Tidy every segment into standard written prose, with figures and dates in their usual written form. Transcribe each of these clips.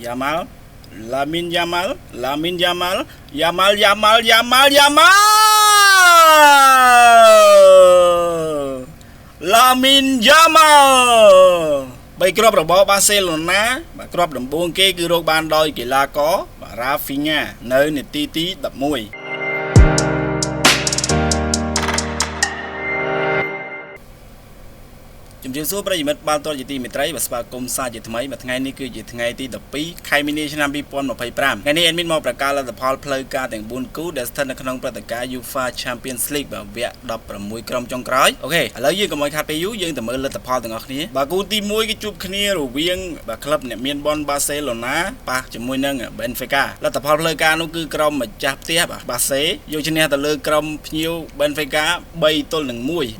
Yamal Lamin Yamal Lamin Yamal Yamal Yamal Yamal Yamal Lamin Yamal 3 គ្រាប់របស់បាសេឡូណាបាទគ្រាប់ដំបូងគេគឺរកបានដោយកីឡាកររ៉ាហ្វីញ៉ានៅនាទីទី 11 ជំរាបសួរប្រិយមិត្តបាល់ទាត់ជាទីមេត្រីបាទស្វាគមន៍សាជាថ្មីមួយថ្ងៃនេះគឺជាថ្ងៃទី 12 ខែមីនាឆ្នាំ 2025 ថ្ងៃនេះ admin មកប្រកាសលទ្ធផលផ្លូវការទាំង 4 គូដែលស្ថិតនៅក្នុងព្រឹត្តិការណ៍ UEFA Champions League បាទវគ្គ 16 ក្រុមចុងក្រោយអូខេឥឡូវយើងកុំឲ្យខាត់ពេលយូរយើងទៅមើលលទ្ធផលទាំងអស់គ្នាបាទគូទី 1 គឺជួបគ្នារវាងបាទក្លឹបអ្នកមានបនបាសេឡូណាប៉ះជាមួយនឹង Benfica លទ្ធផលផ្លូវការនោះគឺក្រុមម្ចាស់ផ្ទះបាទបាសេយកឈ្នះទៅលើក្រុមភ្ញៀវ Benfica 3-1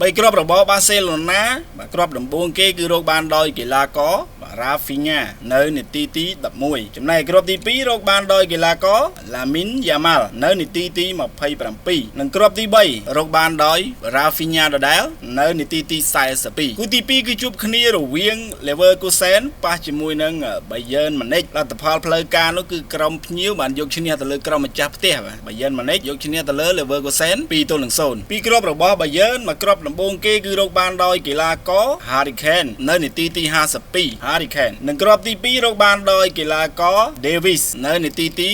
3 គ្រាប់របស់បាសេឡូណាបាទគ្រាប់ដំបូងគេគឺរកបានដោយកីឡាកររ៉ាហ្វីញ៉ានៅនាទីទី 11 ចំណែកគ្រាប់ទី 2 រកបានដោយកីឡាករឡាមីនយ៉ាម៉ាល់នៅនាទីទី 27 និងគ្រាប់ទី 3 រកបានដោយរ៉ាហ្វីញ៉ាដដែលនៅនាទីទី 42 គូទី 2 គឺជួបគ្នារវាង Leverkusen ប៉ះជាមួយនឹង Bayern Munich លទ្ធផលផ្លូវការនោះគឺក្រុមភ្ញៀវបានយកឈ្នះទៅលើក្រុមម្ចាស់ផ្ទះបាទ Bayern Munich យកឈ្នះទៅលើ Leverkusen 2-0 ពីគ្រាប់របស់ Bayern មកគ្រាប់ដំបូងគេគឺរកបានដោយកីឡាករ Harry Kane នៅនាទីទី 52 Harry Kane និងគ្រាប់ទី 2 រកបានដោយកីឡាករ Davis នៅនាទីទី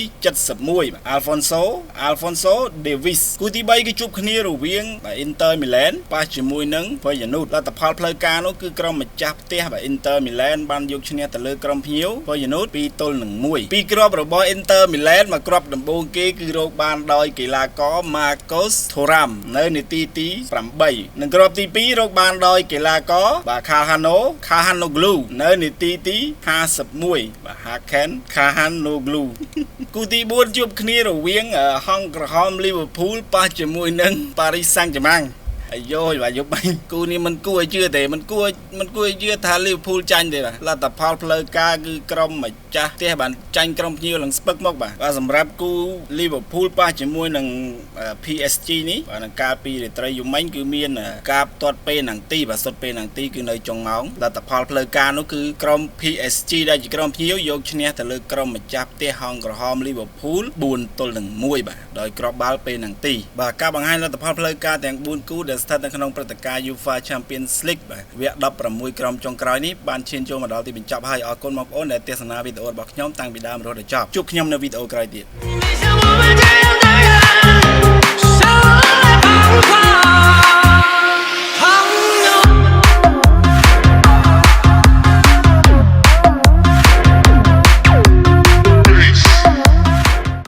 71 Alfonso Davis គូទី 3 គឺជួបគ្នារវាង Inter Milan ប៉ះជាមួយនឹង Feyenoord លទ្ធផលផ្លូវការនោះគឺក្រុមម្ចាស់ផ្ទះ Inter Milan បានយកឈ្នះទៅលើក្រុមភ្ញៀវ Feyenoord 2-1 ពីគ្រាប់របស់ Inter Milan មកគ្រាប់ដំបូងគេគឺរកបានដោយកីឡាករ Marcos Thuram នៅនាទីទី 8 និងគ្រាប់ទី 2 រកបានដោយកីឡាករបាទ Calhanoglu នៅនាទីទី 51 បាទ Hakan Calhanoglu គូទី 4 ជួបគ្នារវាងហង្សក្រហម Liverpool ប៉ះជាមួយនឹង Paris Saint-Germain អាយបាទយប់បាញ់គូនេះមិនគួរឲ្យជឿទេមិនគួរឲ្យជឿថា Liverpool ចាញ់ទេបាទលទ្ធផលផ្លូវការគឺក្រុមម្ចាស់ផ្ទះបានចាញ់ក្រុមភ្ញៀវឡើងស្ពឹកមកបាទសម្រាប់គូ Liverpool ប៉ះជាមួយនឹង PSG នេះបាទនឹងកាលពីរាត្រីយប់មិញគឺមានការផ្ទាត់ពេលណាំងទីបាទសុទ្ធពេលណាំងទីគឺនៅចុងម៉ោងលទ្ធផលផ្លូវការនោះគឺក្រុម PSG ដែលជាក្រុមភ្ញៀវយកឈ្នះទៅលើក្រុមម្ចាស់ផ្ទះហង្សក្រហម Liverpool 4-1 បាទដោយគ្រាប់បាល់ពេលណាំងទីបាទការបង្ហាញលទ្ធផលផ្លូវការទាំង 4 គូដែលស្ថិតនៅក្នុងព្រឹត្តិការណ៍ UEFA Champions League បាទវគ្គ 16 ក្រុមចុងក្រោយនេះបានឈានចូលមកដល់ទីបញ្ចប់ហើយអរគុណបងប្អូនដែលទស្សនាវីដេអូរបស់ខ្ញុំតាំងពីដើមរហូតដល់ចប់ជួបខ្ញុំនៅវីដេអូក្រោយទៀត